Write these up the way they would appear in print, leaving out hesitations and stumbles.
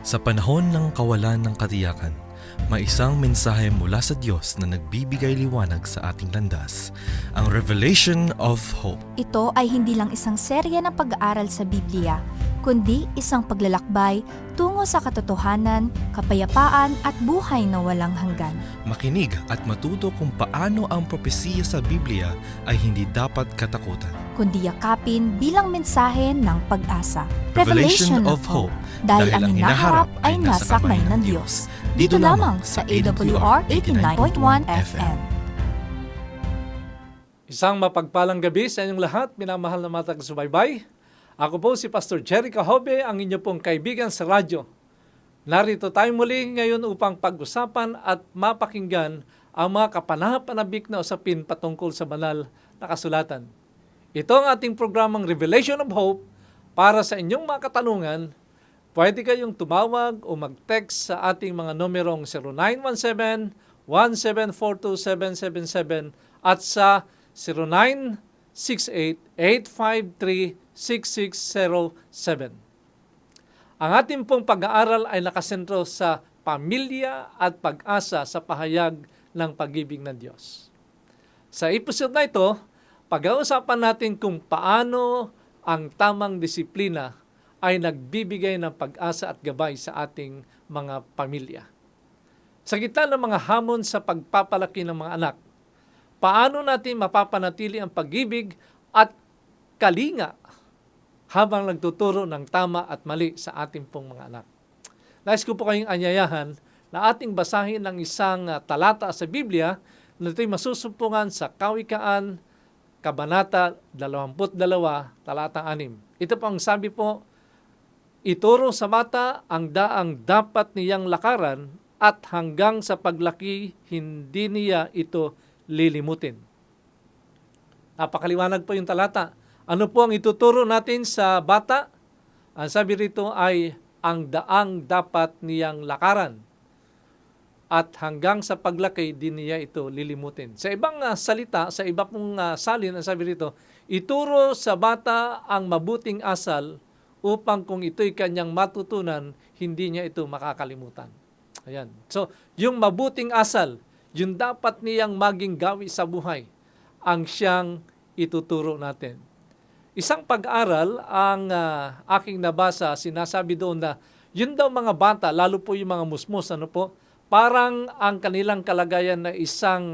Sa panahon ng kawalan ng katiyakan, may isang mensahe mula sa Diyos na nagbibigay liwanag sa ating landas, ang Revelation of Hope. Ito ay hindi lang isang serya ng pag-aaral sa Biblia, kundi isang paglalakbay tungo sa katotohanan, kapayapaan at buhay na walang hanggan. Makinig at matuto kung paano ang propesiya sa Biblia ay hindi dapat katakutan. Kundi yakapin bilang mensahe ng pag-asa. Revelation of Hope, Dahil ang hinaharap ay nasa kamay ng Diyos. Dito lamang sa AWR 89.1 FM. Isang mapagpalang gabi sa inyong lahat, minamahal na mga taga-subaybay. Ako po si Pastor Jerry Cahobe, ang inyo pong kaibigan sa radyo. Narito tayo muli ngayon upang pag-usapan at mapakinggan ang mga kapanapanabik na usapin patungkol sa banal na kasulatan. Ito ang ating programang Revelation of Hope. Para sa inyong mga katanungan, pwede kayong tumawag o mag-text sa ating mga numerong 0917-1742-777 at sa 0968-853-6607. Ang ating pong pag-aaral ay nakasentro sa pamilya at pag-asa sa pahayag ng pag-ibig ng Diyos. Sa episode na ito, pag-uusapan natin kung paano ang tamang disiplina ay nagbibigay ng pag-asa at gabay sa ating mga pamilya. Sa gitna ng mga hamon sa pagpapalaki ng mga anak, paano natin mapapanatili ang pag-ibig at kalinga habang nagtuturo ng tama at mali sa ating pong mga anak? Nais ko po kayong anyayahan na ating basahin ng isang talata sa Biblia na ito'y masusumpungan sa Kawikaan, Kabanata 22, talatang 6. Ito po ang sabi po, ituro sa bata ang daang dapat niyang lakaran at hanggang sa paglaki hindi niya ito lilimutin. Napakaliwanag po yung talata. Ano po ang ituturo natin sa bata? Ang sabi rito ay ang daang dapat niyang lakaran at hanggang sa paglaki din niya ito lilimutin. Sa ibang salita, sa iba pong salin, ang sabi rito, ituro sa bata ang mabuting asal upang kung ito'y kanyang matutunan, hindi niya ito makakalimutan. Ayan. So, yung mabuting asal, yung dapat niyang maging gawi sa buhay, ang siyang ituturo natin. Isang pag-aral ang aking nabasa, sinasabi doon na yun daw mga bata, lalo po yung mga musmus, parang ang kanilang kalagayan na isang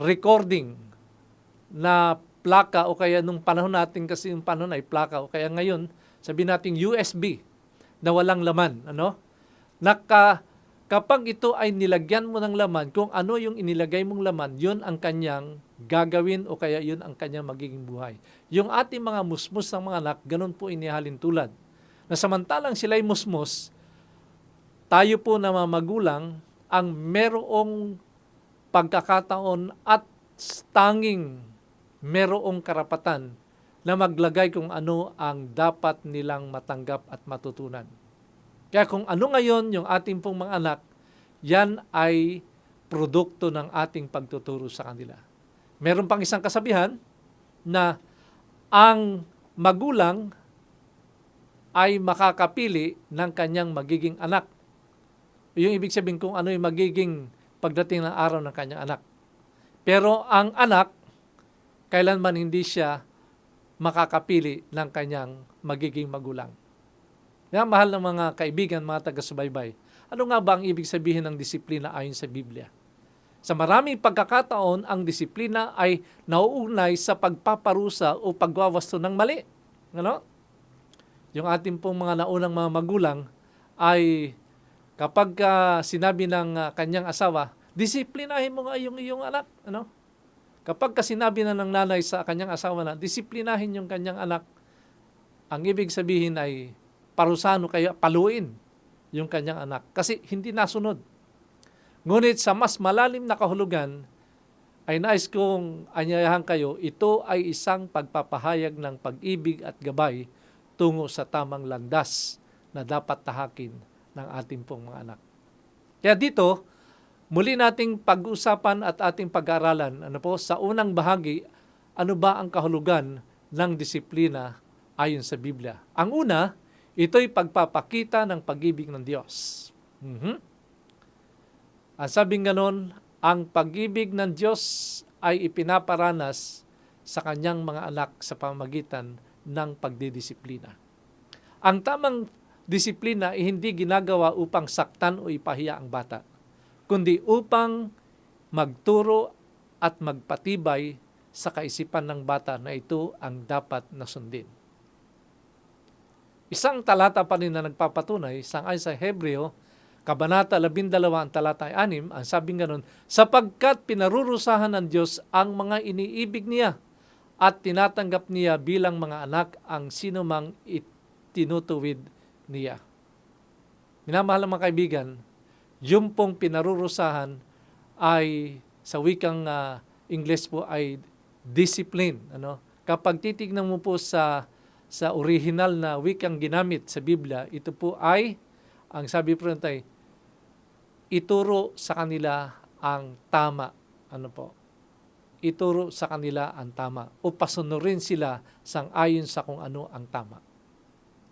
recording na plaka o kaya nung panahon natin kasi yung panahon ay plaka o kaya ngayon sabihin natin USB na walang laman. Kapag ito ay nilagyan mo ng laman, kung ano yung inilagay mong laman, yun ang kanyang gagawin o kaya yun ang kanyang magiging buhay. Yung ating mga musmus ng mga anak, ganun po inihalin tulad. Na samantalang sila'y musmus, tayo po na mga magulang ang merong pagkakataon at tanging merong karapatan na maglagay kung ano ang dapat nilang matanggap at matutunan. Kaya kung ano ngayon yung ating pong mga anak, yan ay produkto ng ating pagtuturo sa kanila. Meron pang isang kasabihan na ang magulang ay makakapili ng kanyang magiging anak. Yung ibig sabihin kung ano yung magiging pagdating ng araw ng kanyang anak. Pero ang anak, kailanman hindi siya makakapili ng kanyang magiging magulang. Kaya mahal ng mga kaibigan, mga taga-subaybay, ano nga ba ang ibig sabihin ng disiplina ayon sa Biblia? Sa maraming pagkakataon, ang disiplina ay nauugnay sa pagpaparusa o pagwawasto ng mali. Yung ating pong mga naunang mga magulang ay kapag sinabi ng kanyang asawa, disiplinahin mo nga yung iyong anak. Kapag sinabi na ng nanay sa kanyang asawa na, disiplinahin yung kanyang anak, ang ibig sabihin ay parusahan o kaya paluin yung kanyang anak. Kasi hindi nasunod. Ngunit sa mas malalim na kahulugan, ay nais kong anyayahan kayo, ito ay isang pagpapahayag ng pag-ibig at gabay tungo sa tamang landas na dapat tahakin ng ating pong mga anak. Kaya dito, muli nating pag-usapan at ating pag-aralan sa unang bahagi, ano ba ang kahulugan ng disiplina ayon sa Biblia. Ang una, Ito'y pagpapakita ng pag-ibig ng Diyos. Ang sabing ganon, ang pag-ibig ng Diyos ay ipinaparanas sa kanyang mga anak sa pamamagitan ng pagdidisiplina. Ang tamang disiplina ay hindi ginagawa upang saktan o ipahiya ang bata, kundi upang magturo at magpatibay sa kaisipan ng bata na ito ang dapat na sundin. Isang talata pa rin na nagpapatunay, sangayon sa Hebreo, Kabanata 12, ang talata 6, ang sabing ganon, sapagkat pinarurusahan ng Diyos ang mga iniibig niya at tinatanggap niya bilang mga anak ang sinumang itinutuwid niya. Minamahal mga kaibigan, yung pong pinarurusahan ay sa wikang Ingles po ay discipline. Kapag titignan mo po sa original na wikang ginamit sa Biblia, ito po ay, ang sabi po ay, ituro sa kanila ang tama. Ituro sa kanila ang tama o pasunurin sila sang-ayon sa kung ano ang tama.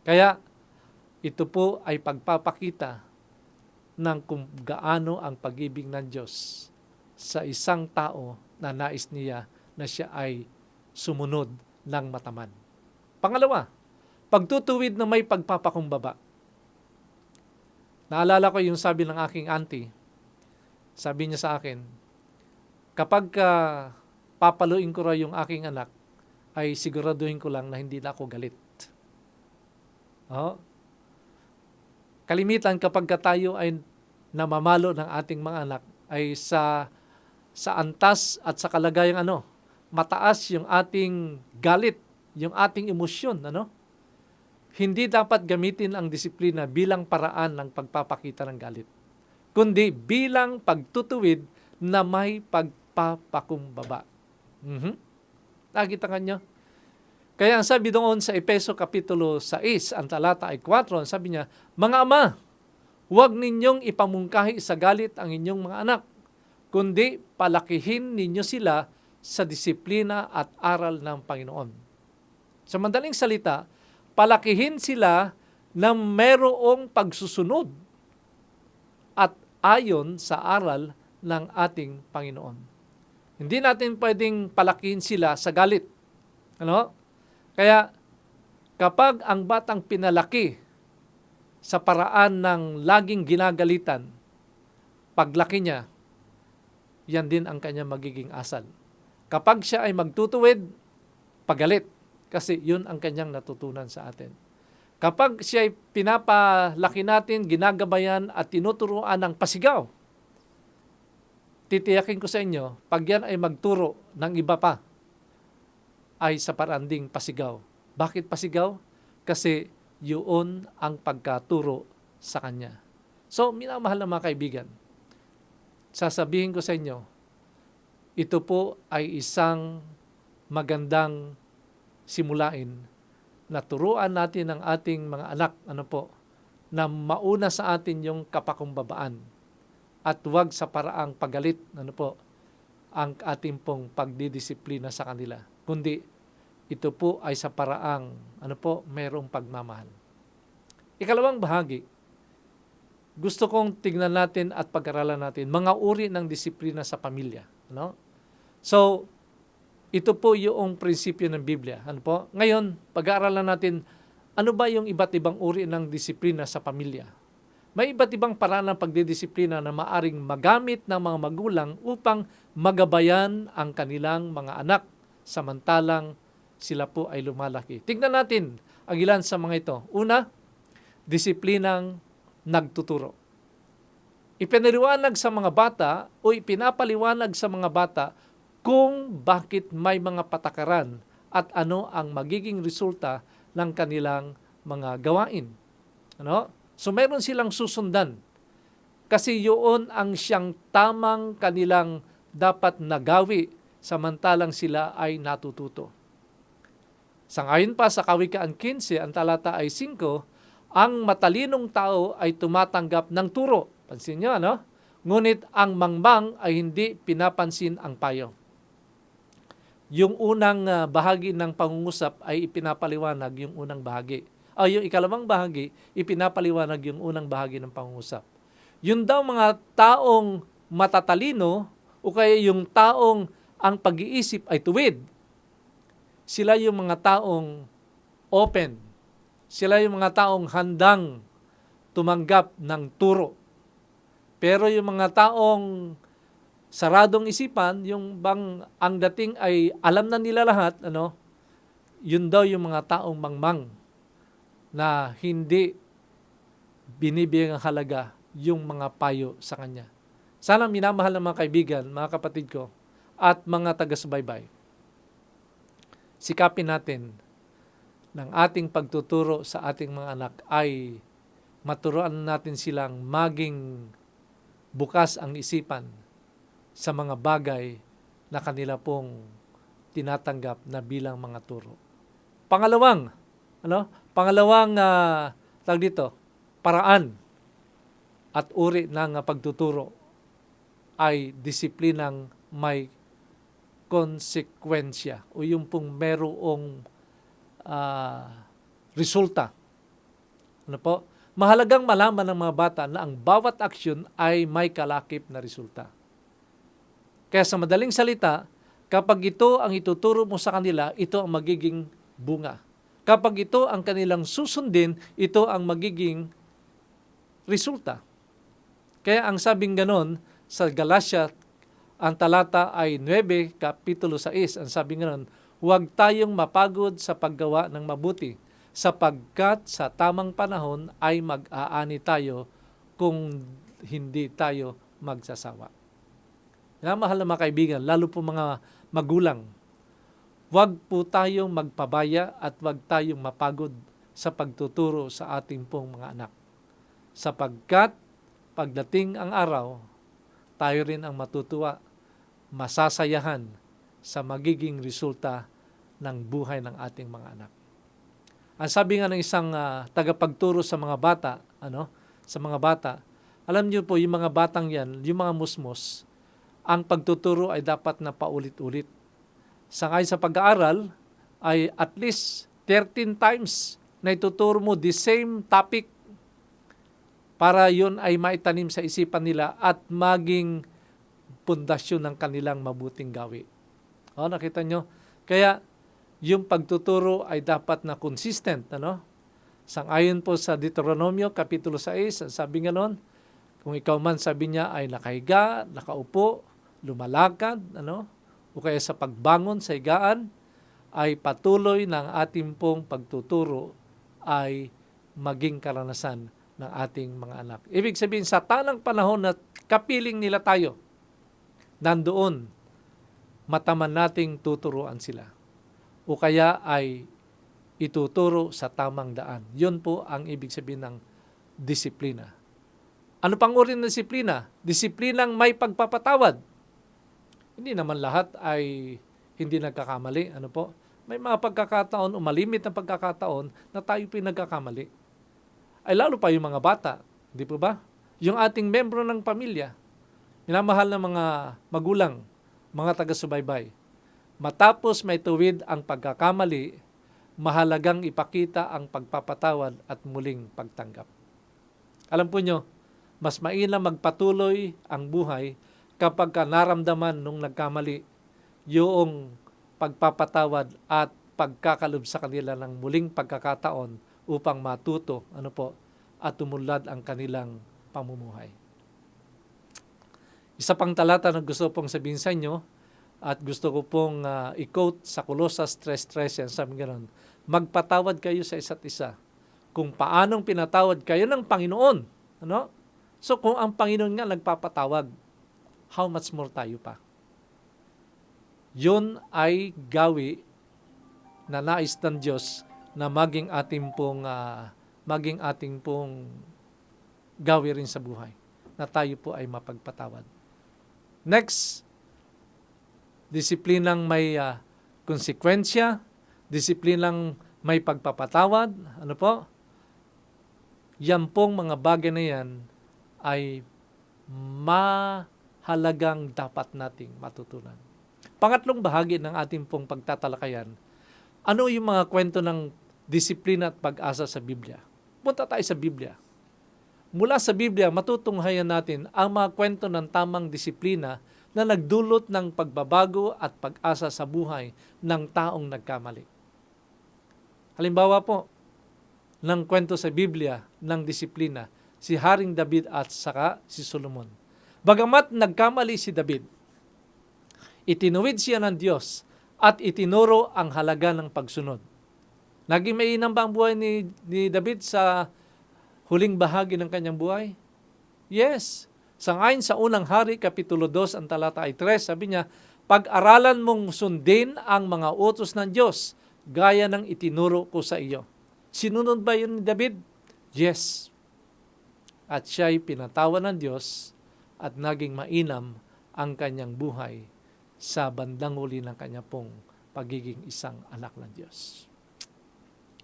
Kaya ito po ay pagpapakita ng kung gaano ang pag-ibig ng Diyos sa isang tao na nais niya na siya ay sumunod ng mataman. Pangalawa, pagtutuwid na may pagpapakumbaba. Naalala ko yung sabi ng aking auntie. Sabi niya sa akin, kapag papaluin ko raw yung aking anak, ay siguraduhin ko lang na hindi na ako galit. Kalimitan kapag tayo ay namamalo ng ating mga anak, ay sa antas at sa kalagayang mataas yung ating galit, yung ating emosyon. Hindi dapat gamitin ang disiplina bilang paraan ng pagpapakita ng galit, kundi bilang pagtutuwid na may pagpapakumbaba. Nakita ka nyo? Kaya ang sabi doon sa Efeso Kapitulo 6, ang talata ay 4, ang sabi niya, mga ama, huwag ninyong ipamungkahi sa galit ang inyong mga anak, kundi palakihin ninyo sila sa disiplina at aral ng Panginoon. Sa madaling salita, palakihin sila na merong pagsusunod at ayon sa aral ng ating Panginoon. Hindi natin pwedeng palakihin sila sa galit. Kaya kapag ang batang pinalaki sa paraan ng laging ginagalitan, paglaki niya, yan din ang kanya magiging asal. Kapag siya ay magtutuwid, pagalit. Kasi yun ang kanyang natutunan sa atin. Kapag siya ay pinapalaki natin, ginagabayan at tinuturuan ng pasigaw, titiyakin ko sa inyo, pag yan ay magturo ng iba pa, ay sa paranding pasigaw. Bakit pasigaw? Kasi yun ang pagkaturo sa kanya. So, minamahal na mga kaibigan, sasabihin ko sa inyo, ito po ay isang magandang simulain na turuan natin ang ating mga anak, na mauna sa atin yung kapakumbabaan at huwag sa paraang pagalit, ang ating pong pagdidisiplina sa kanila. Kundi, ito po ay sa paraang, merong pagmamahal. Ikalawang bahagi, gusto kong tignan natin at pag-aralan natin mga uri ng disiplina sa pamilya. So, ito po yung prinsipyo ng Biblia. Ngayon, pag-aaralan natin, ano ba yung iba't ibang uri ng disiplina sa pamilya? May iba't ibang paraan ng pagdidisiplina na maaring magamit ng mga magulang upang magabayan ang kanilang mga anak samantalang sila po ay lumalaki. Tingnan natin ang ilan sa mga ito. Una, disiplinang nagtuturo. Ipinaliwanag sa mga bata o ipinapaliwanag sa mga bata kung bakit may mga patakaran at ano ang magiging resulta ng kanilang mga gawain. So meron silang susundan kasi yun ang siyang tamang kanilang dapat nagawi samantalang sila ay natututo. Sangayon pa sa Kawikaan 15, ang talata ay 5, ang matalinong tao ay tumatanggap ng turo. Pansin nyo, Ngunit ang mangmang ay hindi pinapansin ang payo. Yung unang bahagi ng pangungusap ay ipinapaliwanag yung unang bahagi. O yung ikalawang bahagi, ipinapaliwanag yung unang bahagi ng pangungusap. Yun daw mga taong matatalino o kaya yung taong ang pag-iisip ay tuwid. Sila yung mga taong open. Sila yung mga taong handang tumanggap ng turo. Pero yung mga taong saradong isipan, yung bang ang dating ay alam na nila lahat, yun daw yung mga taong mangmang na hindi binibigyan ng halaga yung mga payo sa kanya. Sana minamahal ng mga kaibigan, mga kapatid ko, at mga taga-subaybay, sikapin natin ng ating pagtuturo sa ating mga anak ay maturuan natin silang maging bukas ang isipan sa mga bagay na kanila pong tinatanggap na bilang mga turo. Pangalawang paraan at uri ng pagtuturo ay disiplinang may konsekwensya o yung pong merong resulta. Mahalagang malaman ng mga bata na ang bawat aksyon ay may kalakip na resulta. Kaya sa madaling salita, kapag ito ang ituturo mo sa kanila, ito ang magiging bunga. Kapag ito ang kanilang susundin, ito ang magiging resulta. Kaya ang sabing ganon sa Galatia, ang talata ay 9, kapitulo 6, ang sabing ganon, huwag tayong mapagod sa paggawa ng mabuti, sapagkat sa tamang panahon ay mag-aani tayo kung hindi tayo magsasawa. Mahal na mga kaibigan, lalo po mga magulang, huwag po tayong magpabaya at huwag tayong mapagod sa pagtuturo sa ating pong mga anak. Sapagkat pagdating ang araw, tayo rin ang matutuwa, masasayahan sa magiging resulta ng buhay ng ating mga anak. Ang sabi nga ng isang tagapagturo sa mga bata, alam niyo po yung mga batang yan, yung mga musmos, ang pagtuturo ay dapat na paulit-ulit. Sangayon sa pag-aaral ay at least 13 times na ituturo mo the same topic para yun ay maitanim sa isipan nila at maging pundasyon ng kanilang mabuting gawi. Nakita nyo? Kaya yung pagtuturo ay dapat na consistent. Sangayon po sa Deuteronomio, kapitulo 6, sabi nga nun, kung ikaw man sabi niya ay nakahiga, nakaupo, lumalakad, o kaya sa pagbangon sa higaan, ay patuloy ng ating pong pagtuturo ay maging karanasan ng ating mga anak. Ibig sabihin, sa tanang panahon na kapiling nila tayo, nandoon, mataman nating tuturuan sila. O kaya ay ituturo sa tamang daan. Yun po ang ibig sabihin ng disiplina. Ano pang uri ng disiplina? Disiplinang may pagpapatawad. Hindi naman lahat ay hindi nagkakamali. May mga pagkakataon o malimit na pagkakataon na tayo pinagkakamali. Ay lalo pa yung mga bata. Di po ba? Yung ating membro ng pamilya, minamahal ng mga magulang, mga taga-subaybay. Matapos may tuwid ang pagkakamali, mahalagang ipakita ang pagpapatawad at muling pagtanggap. Alam po nyo, mas mainam magpatuloy ang buhay kapag naramdaman nung nagkamali yung pagpapatawad at pagkakalob sa kanila ng muling pagkakataon upang matuto at tumulad ang kanilang pamumuhay. Isa pang talata na gusto pong sabihin sa inyo at gusto ko pong i-quote sa Colossus 3:13, sabi ganoon, magpatawad kayo sa isa't isa kung paanong pinatawad kayo ng Panginoon. So kung ang Panginoon nga nagpapatawad, how much more tayo pa? Yun ay gawi na nais ng Diyos na maging ating pong gawi rin sa buhay, na tayo po ay mapagpatawad. Next, disiplinang may konsekwensya, disiplinang may pagpapatawad. Yan pong mga bagay na yan ay mahalagang dapat nating matutunan. Pangatlong bahagi ng ating pong pagtatalakayan, ano yung mga kwento ng disiplina at pag-asa sa Biblia. Punta tayo sa Biblia. Mula sa Biblia, matutunghayan natin ang mga kwento ng tamang disiplina na nagdulot ng pagbabago at pag-asa sa buhay ng taong nagkamali. Halimbawa po, ng kwento sa Biblia ng disiplina, si Haring David at saka si Solomon. Bagamat nagkamali si David, itinuwid siya ng Diyos at itinuro ang halaga ng pagsunod. Naging mainam ba ang buhay ni David sa huling bahagi ng kanyang buhay? Yes. Sangayon sa unang hari, Kapitulo 2, ang talata ay 3, sabi niya, pag-aralan mong sundin ang mga utos ng Diyos, gaya ng itinuro ko sa iyo. Sinunod ba yun ni David? Yes. At siya'y pinatawan ng Diyos at naging mainam ang kanyang buhay sa bandang huli ng kanya pong pagiging isang anak ng Diyos.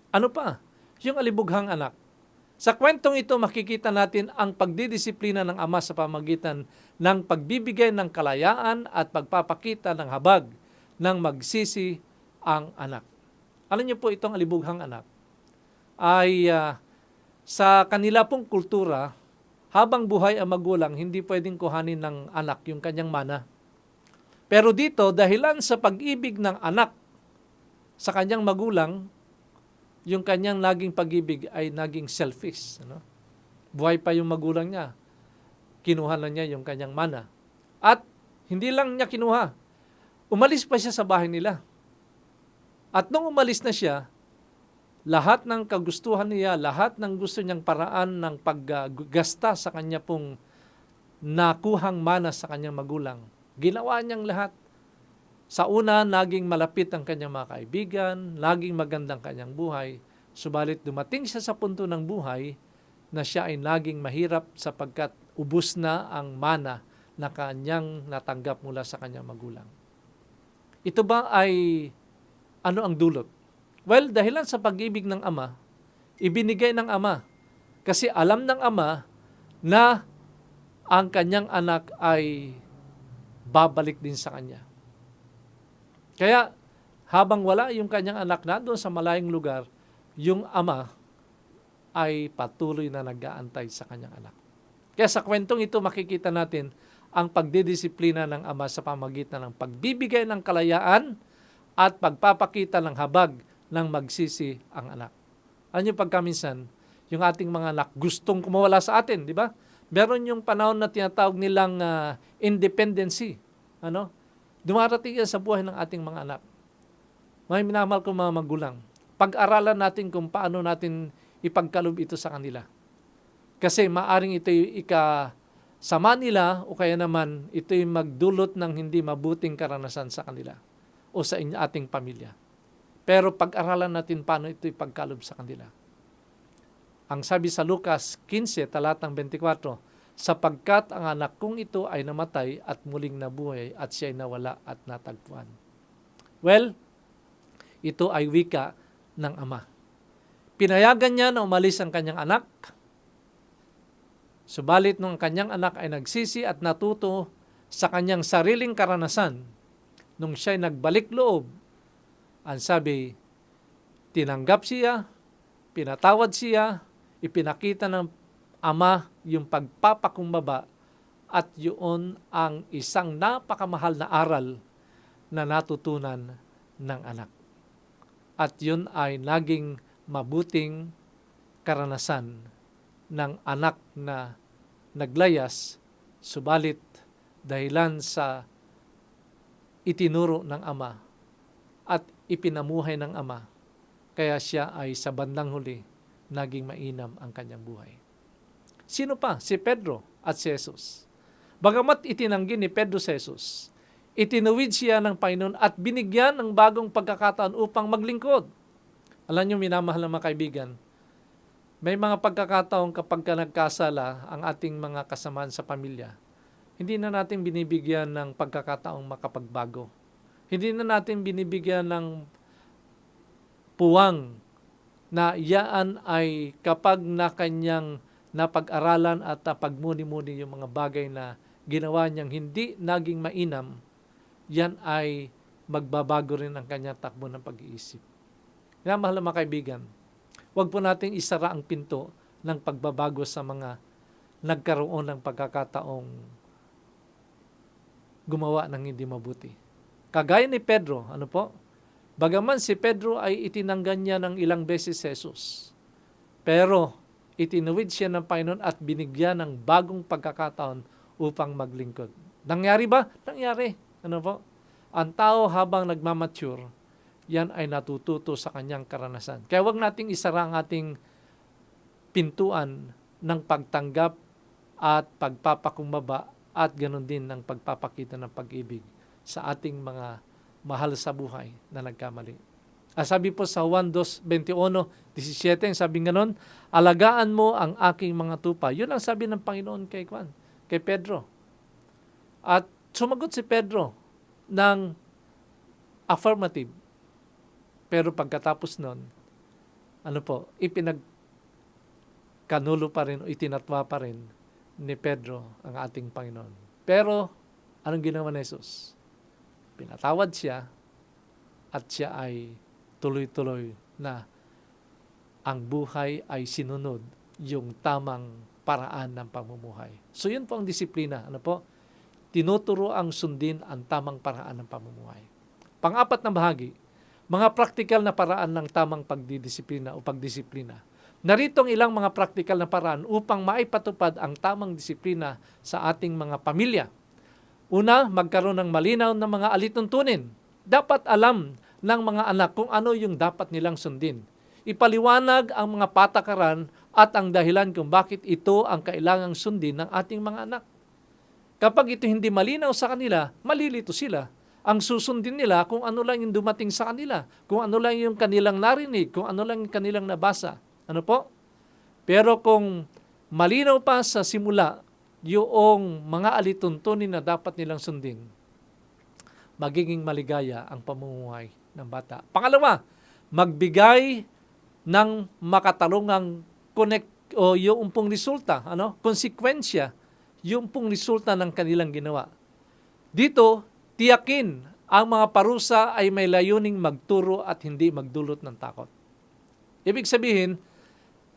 Ano pa? Yung alibughang anak. Sa kwentong ito, makikita natin ang pagdidisiplina ng ama sa pamagitan ng pagbibigay ng kalayaan at pagpapakita ng habag ng magsisi ang anak. Alam niyo po itong alibughang anak ay sa kanila pong kultura, habang buhay ang magulang, hindi pwedeng kuhanin ng anak yung kanyang mana. Pero dito, dahilan sa pag-ibig ng anak sa kanyang magulang, yung kanyang naging pag-ibig ay naging selfish. Ano? Buhay pa yung magulang niya. Kinuha na niya yung kanyang mana. At hindi lang niya kinuha. Umalis pa siya sa bahay nila. At nung umalis na siya, lahat ng kagustuhan niya, lahat ng gusto niyang paraan ng paggasta sa kanya pong nakuhang mana sa kanyang magulang, ginawa niyang lahat. Sa una, naging malapit ang kanyang mga kaibigan, naging magandang kanyang buhay, subalit dumating siya sa punto ng buhay na siya ay naging mahirap sapagkat ubus na ang mana na kanyang natanggap mula sa kanyang magulang. Ito ba ay ano ang dulot? Well, dahilan sa pag-ibig ng ama, ibinigay ng ama. Kasi alam ng ama na ang kanyang anak ay babalik din sa kanya. Kaya habang wala yung kanyang anak na doon sa malayong lugar, yung ama ay patuloy na nag-aantay sa kanyang anak. Kaya sa kwentong ito makikita natin ang pagdidisiplina ng ama sa pamagitan ng pagbibigay ng kalayaan at pagpapakita ng habag ng magsisi ang anak. Ano yung pagkaminsan, yung ating mga anak gustong kumawala sa atin, di ba? Meron yung panahon na tinatawag nilang independency. Ano? Dumarating yan sa buhay ng ating mga anak. May minamahal kong mga magulang. Pag-aralan natin kung paano natin ipagkaloob ito sa kanila. Kasi maaring ito'y ikasama nila o kaya naman ito'y magdulot ng hindi mabuting karanasan sa kanila o sa ating pamilya. Pero pag-aralan natin paano ito'y pagkaloob sa kanila. Ang sabi sa Lucas 15, talatang 24, sapagkat ang anak kong ito ay namatay at muling nabuhay at siya'y nawala at natagpuan. Well, ito ay wika ng ama. Pinayagan niya na umalis ang kanyang anak. Subalit nung kanyang anak ay nagsisi at natuto sa kanyang sariling karanasan, nung siya'y nagbalik loob, ang sabi, tinanggap siya, pinatawad siya, ipinakita ng ama yung pagpapakumbaba at yun ang isang napakamahal na aral na natutunan ng anak. At yun ay naging mabuting karanasan ng anak na naglayas, subalit dahilan sa itinuro ng ama at ipinamuhay ng ama, kaya siya ay sa bandang huli naging mainam ang kanyang buhay. Sino pa? Si Pedro at si Jesus. Bagamat itinanggi ni Pedro si Jesus, itinuwid siya ng Panginoon at binigyan ng bagong pagkakataon upang maglingkod. Alam niyo, minamahal na mga kaibigan, may mga pagkakataon kapag nagkasala ang ating mga kasamaan sa pamilya, hindi na natin binibigyan ng pagkakataong makapagbago. Hindi na natin binibigyan ng puwang na iyaan ay kapag na kanyang napag-aralan at napagmuni-muni yung mga bagay na ginawa niyang hindi naging mainam, yan ay magbabago rin ang kanyang takbo ng pag-iisip. Kaya mahal na mga kaibigan, Huwag po nating isara ang pinto ng pagbabago sa mga nagkaroon ng pagkakataong gumawa ng hindi mabuti. Kagaya ni Pedro, ano po? Bagaman si Pedro ay itinanggan niya ng ilang beses si Jesus, pero itinuwid siya ng Panginoon at binigyan ng bagong pagkakataon upang maglingkod. Nangyari ba? Nangyari. Ano po? Ang tao habang nagmamature, yan ay natututo sa kanyang karanasan. Kaya huwag nating isara ang ating pintuan ng pagtanggap at pagpapakumbaba at ganoon din ng pagpapakita ng pag-ibig sa ating mga mahal sa buhay na nagkamali. Sabi po sa Juan 2:21-17, sabi ganoon, alagaan mo ang aking mga tupa. Yun ang sabi ng Panginoon kay Pedro. At sumagot si Pedro ng affirmative. Pero pagkatapos nun, ipinagkanulo pa rin o itinatwa pa rin ni Pedro ang ating Panginoon. Pero, anong ginawa ni Jesus? Pinatawad siya at siya ay tuloy-tuloy na ang buhay ay sinunod yung tamang paraan ng pamumuhay. So, yun po ang disiplina. Tinuturo ang sundin ang tamang paraan ng pamumuhay. Pang-apat na bahagi, mga praktikal na paraan ng tamang pagdidisiplina o pagdisiplina. Narito ang ilang mga praktikal na paraan upang maipatupad ang tamang disiplina sa ating mga pamilya. Una, magkaroon ng malinaw na mga alituntunin. Dapat alam ng mga anak kung ano yung dapat nilang sundin. Ipaliwanag ang mga patakaran at ang dahilan kung bakit ito ang kailangang sundin ng ating mga anak. Kapag ito hindi malinaw sa kanila, malilito sila. Ang susundin nila kung ano lang yung dumating sa kanila, kung ano lang yung kanilang narinig, kung ano lang yung kanilang nabasa. Ano po? Pero kung malinaw pa sa simula yung mga alituntunin na dapat nilang sundin, magiging maligaya ang pamumuhay ng bata. Pangalawa, magbigay ng makatarungang yung pong resulta, konsekwensya, yung pong resulta ng kanilang ginawa. Dito, tiyakin ang mga parusa ay may layuning magturo at hindi magdulot ng takot. Ibig sabihin,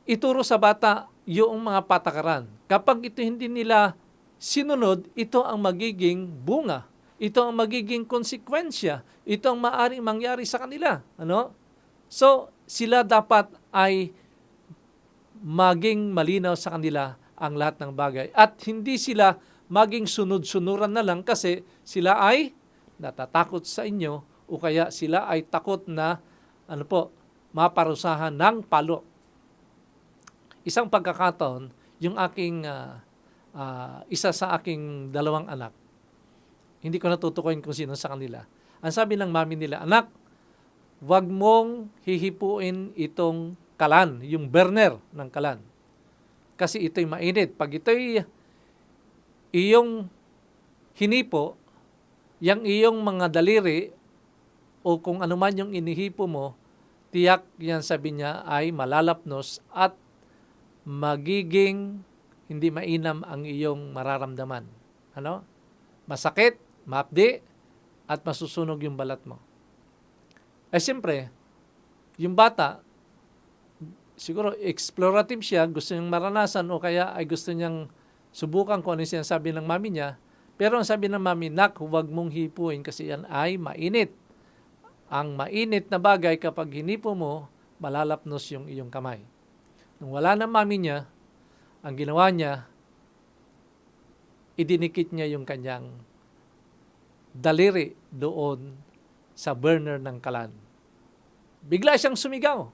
ituro sa bata yung mga patakaran. Kapag ito hindi nila sinunod, ito ang magiging bunga. Ito ang magiging konsekwensya. Ito ang maaaring mangyari sa kanila. So, sila dapat ay maging malinaw sa kanila ang lahat ng bagay. At hindi sila maging sunod-sunuran na lang kasi sila ay natatakot sa inyo o kaya sila ay takot na maparusahan ng palo. Isang pagkakataon, yung aking isa sa aking dalawang anak, hindi ko natutukoyin kung sino sa kanila. Ang sabi ng mami nila, anak, wag mong hihipuin itong kalan, yung burner ng kalan. Kasi ito'y mainit. Pag ito'y iyong hinipo, yang iyong mga daliri o kung ano man yung inihipo mo, tiyak yan sabi niya ay malalapnos at magiging hindi mainam ang iyong mararamdaman. Masakit, mahapdi, at masusunog yung balat mo. Siyempre, yung bata, siguro explorative siya, gusto niyang maranasan o kaya ay gusto niyang subukan kung ano yung sinasabi ng mami niya. Pero ang sabi ng mami, nak, huwag mong hipuin kasi yan ay mainit. Ang mainit na bagay kapag hinipo mo, malalapnos yung iyong kamay. Nung wala na mami niya, ang ginawa niya, idinikit niya yung kanyang daliri doon sa burner ng kalan. Bigla siyang sumigaw,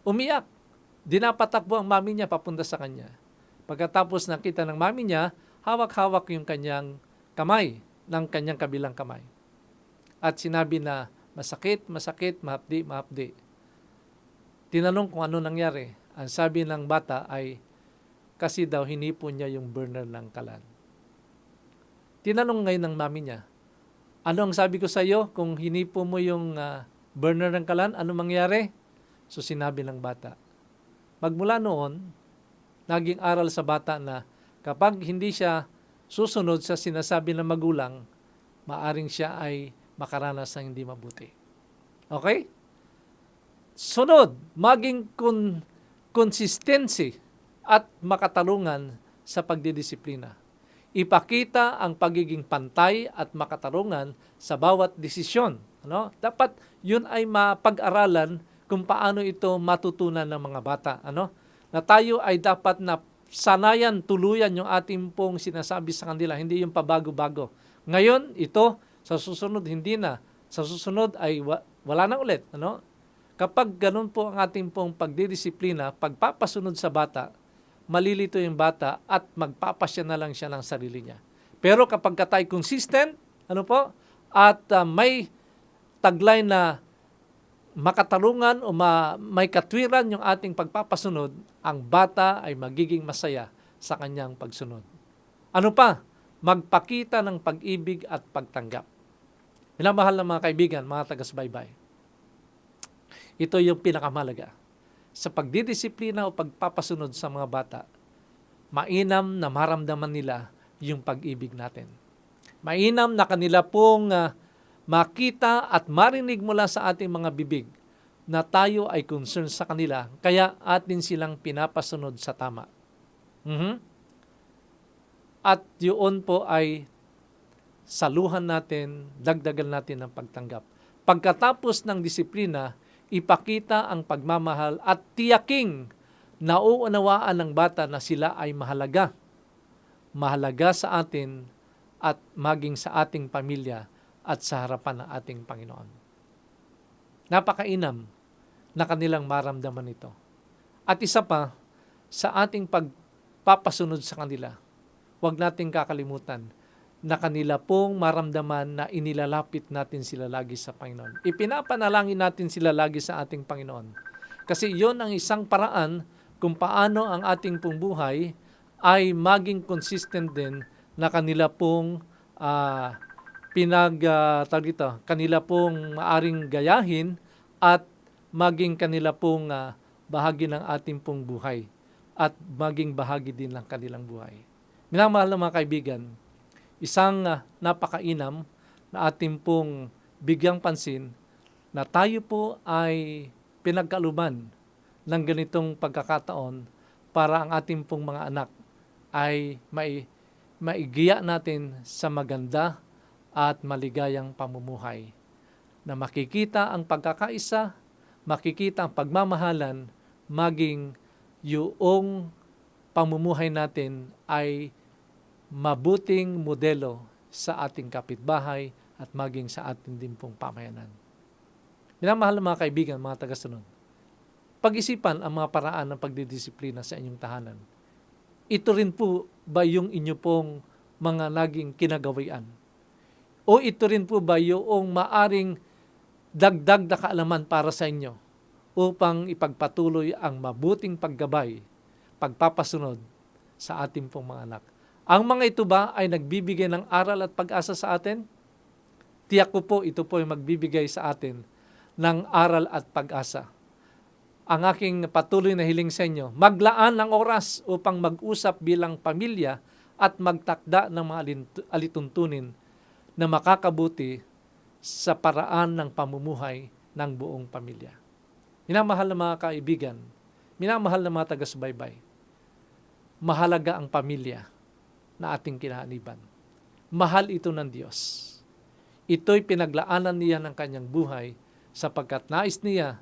umiyak. Dinapatakbo ang mami niya papunta sa kanya. Pagkatapos nakita ng mami niya, hawak-hawak yung kanyang kamay ng kanyang kabilang kamay. At sinabi na, masakit, masakit, mahapdi, mahapdi. Tinanong kung ano nangyari. Ang sabi ng bata ay, kasi daw hinipo niya yung burner ng kalan. Tinanong ngayon ng mami niya, ano ang sabi ko sa iyo kung hinipo mo yung burner ng kalan, ano mangyari? So sinabi ng bata. Magmula noon, naging aral sa bata na kapag hindi siya susunod sa sinasabi ng magulang, maaring siya ay makaranas ng hindi mabuti. Okay? Sunod, maging consistency at makatarungan sa pagdidisiplina. Ipakita ang pagiging pantay at makatarungan sa bawat desisyon. Ano? Dapat yun ay mapag-aralan kung paano ito matutunan ng mga bata. Ano? Na tayo ay dapat na sanayan, tuluyan yung ating pong sinasabi sa kanila, hindi yung pabago-bago. Ngayon, ito, sa susunod, hindi na. Sa susunod ay wala na ulit. Ano? Kapag ganun po ang ating pong pagdidisiplina, pagpapasunod sa bata, malilito yung bata at magpapasya na lang siya ng sarili niya. Pero kapag tayo consistent, ano po, at may taglay na makatarungan o may katwiran yung ating pagpapasunod, ang bata ay magiging masaya sa kanyang pagsunod. Ano pa? Magpakita ng pag-ibig at pagtanggap. Minamahal na mga kaibigan, mga taga-subaybay. Ito yung pinakamalaga. Sa pagdidisiplina o pagpapasunod sa mga bata, mainam na maramdaman nila yung pag-ibig natin. Mainam na kanila pong makita at marinig mula sa ating mga bibig na tayo ay concerned sa kanila, kaya atin silang pinapasunod sa tama. At yun po ay saluhan natin, dagdagan natin ng pagtanggap. Pagkatapos ng disiplina, ipakita ang pagmamahal at tiyaking nauunawaan ng bata na sila ay mahalaga. Mahalaga sa atin at maging sa ating pamilya at sa harapan ng ating Panginoon. Napakainam na kanilang maramdaman ito. At isa pa, sa ating pagpapasunod sa kanila, huwag nating kakalimutan na kanila pong maramdaman na inilalapit natin sila lagi sa Panginoon. Ipinapanalangin natin sila lagi sa ating Panginoon. Kasi yon ang isang paraan kung paano ang ating pong buhay ay maging consistent din na kanila pong kanila pong maaring gayahin at maging kanila pong bahagi ng ating pong buhay at maging bahagi din ng kanilang buhay. Minamahal na mga kaibigan, isang napakainam na ating pong bigyang pansin na tayo po ay pinagkaluban ng ganitong pagkakataon para ang ating pong mga anak ay maigiya natin sa maganda at maligayang pamumuhay. Na makikita ang pagkakaisa, makikita ang pagmamahalan, maging yung pamumuhay natin ay mabuting modelo sa ating kapitbahay at maging sa ating din pong pamayanan. Minamahal na mga kaibigan, mga tagasunod, pag-isipan ang mga paraan ng pagdidisiplina sa inyong tahanan. Ito rin po ba yung inyo pong mga naging kinagawian? O ito rin po ba yung maaring dagdag na kaalaman para sa inyo upang ipagpatuloy ang mabuting paggabay, pagpapasunod sa ating pong mga anak? Ang mga ito ba ay nagbibigay ng aral at pag-asa sa atin? Tiyak ko po ito po ay magbibigay sa atin ng aral at pag-asa. Ang aking patuloy na hiling sa inyo, maglaan ng oras upang mag-usap bilang pamilya at magtakda ng mga alituntunin na makakabuti sa paraan ng pamumuhay ng buong pamilya. Minamahal na mga kaibigan, minamahal na mga taga-subaybay, mahalaga ang pamilya na ating kinahaniban. Mahal ito ng Diyos. Ito'y pinaglaanan niya ng kanyang buhay sapagkat nais niya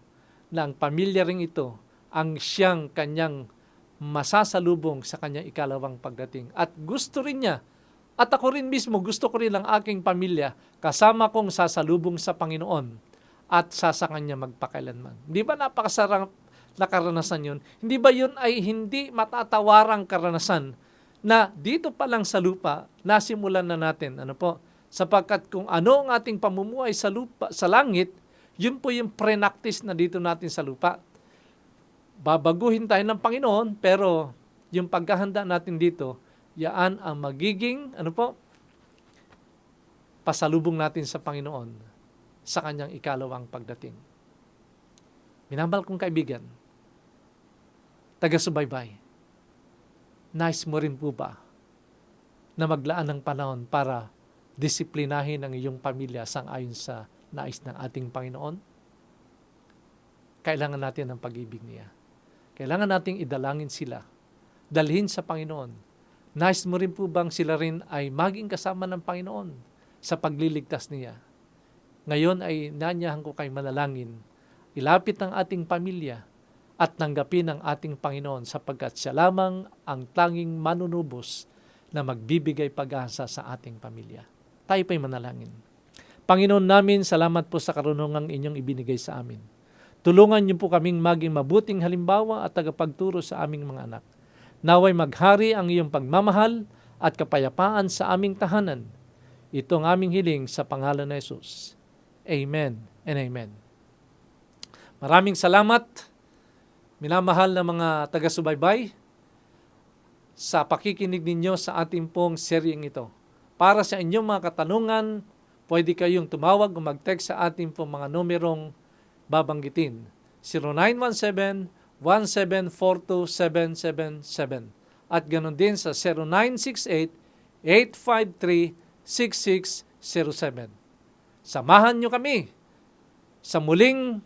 na ang pamilya ring ito ang siyang kanyang masasalubong sa kanyang ikalawang pagdating. At gusto rin niya, at ako rin mismo, gusto ko rin ang aking pamilya kasama kong sasalubong sa Panginoon at sa kanya magpakailanman. Di ba napakasarap na karanasan yun? Hindi ba yun ay hindi matatawarang karanasan na dito pa lang sa lupa, nasimulan na natin, sapagkat kung ano ang ating pamumuhay sa lupa, sa langit, yun po yung pre-practice na dito natin sa lupa. Babaguhin tayo ng Panginoon, pero yung paghahanda natin dito, yaan ang magiging, pasalubong natin sa Panginoon sa kanyang ikalawang pagdating. Minamahal kong kaibigan, taga-subaybay, nais mo rin po ba na maglaan ng panahon para disiplinahin ang iyong pamilya sang-ayon sa nais ng ating Panginoon? Kailangan natin ng pag-ibig niya. Kailangan nating idalangin sila. Dalhin sa Panginoon. Nais mo rin po bang sila rin ay maging kasama ng Panginoon sa pagliligtas niya? Ngayon ay nanyahan ko kay manalangin. Ilapit ang ating pamilya at tanggapin ang ating Panginoon sapagkat siya lamang ang tanging manunubos na magbibigay pag-asa sa ating pamilya. Tayo pa'y manalangin. Panginoon namin, salamat po sa karunungang inyong ibinigay sa amin. Tulungan niyo po kaming maging mabuting halimbawa at tagapagturo sa aming mga anak. Naway maghari ang iyong pagmamahal at kapayapaan sa aming tahanan. Ito ang aming hiling sa pangalan ni Jesus. Amen and amen. Maraming salamat, minamahal na mga taga-subaybay, sa pakikinig ninyo sa ating pong seryeng ito. Para sa inyong mga katanungan, pwede kayong tumawag o mag-text sa ating pong mga numerong babanggitin. 0917-1742-777 at ganoon din sa 0968-853-6607. Samahan nyo kami sa muling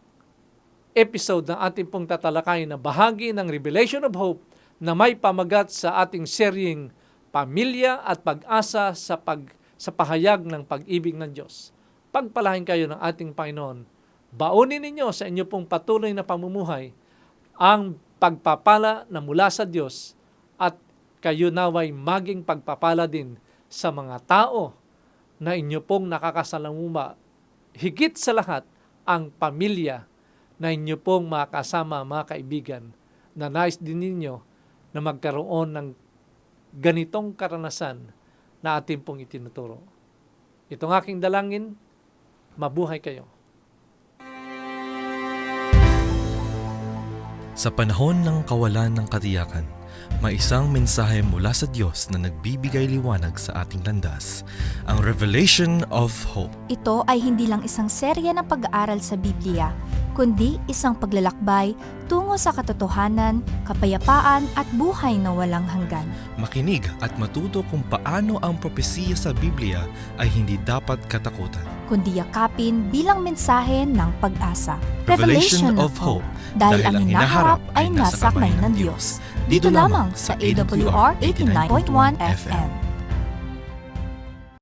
episode ng ating pong tatalakayin na bahagi ng Revelation of Hope na may pamagat sa ating seryeng Pamilya at Pag-asa sa pahayag ng pag-ibig ng Diyos. Pagpalain kayo ng ating Panginoon. Baunin ninyo sa inyo pong patuloy na pamumuhay ang pagpapala na mula sa Diyos at kayo naway maging pagpapala din sa mga tao na inyo pong nakakasalamuma. Higit sa lahat, ang pamilya na inyo pong makasama, mga kaibigan, na nais din ninyo na magkaroon ng ganitong karanasan na ating pong itinuturo. Itong aking dalangin, mabuhay kayo. Sa panahon ng kawalan ng katiyakan, may isang mensahe mula sa Diyos na nagbibigay liwanag sa ating landas, ang Revelation of Hope. Ito ay hindi lang isang serya ng pag-aaral sa Biblia, kundi isang paglalakbay tungo sa katotohanan, kapayapaan at buhay na walang hanggan. Makinig at matuto kung paano ang propesiya sa Biblia ay hindi dapat katakutan. Kundi yakapin bilang mensahe ng pag-asa. Revelation of Hope. Dahil ang hinaharap ay nasa kamay ng Diyos. Dito lamang sa AWR 89.1 FM.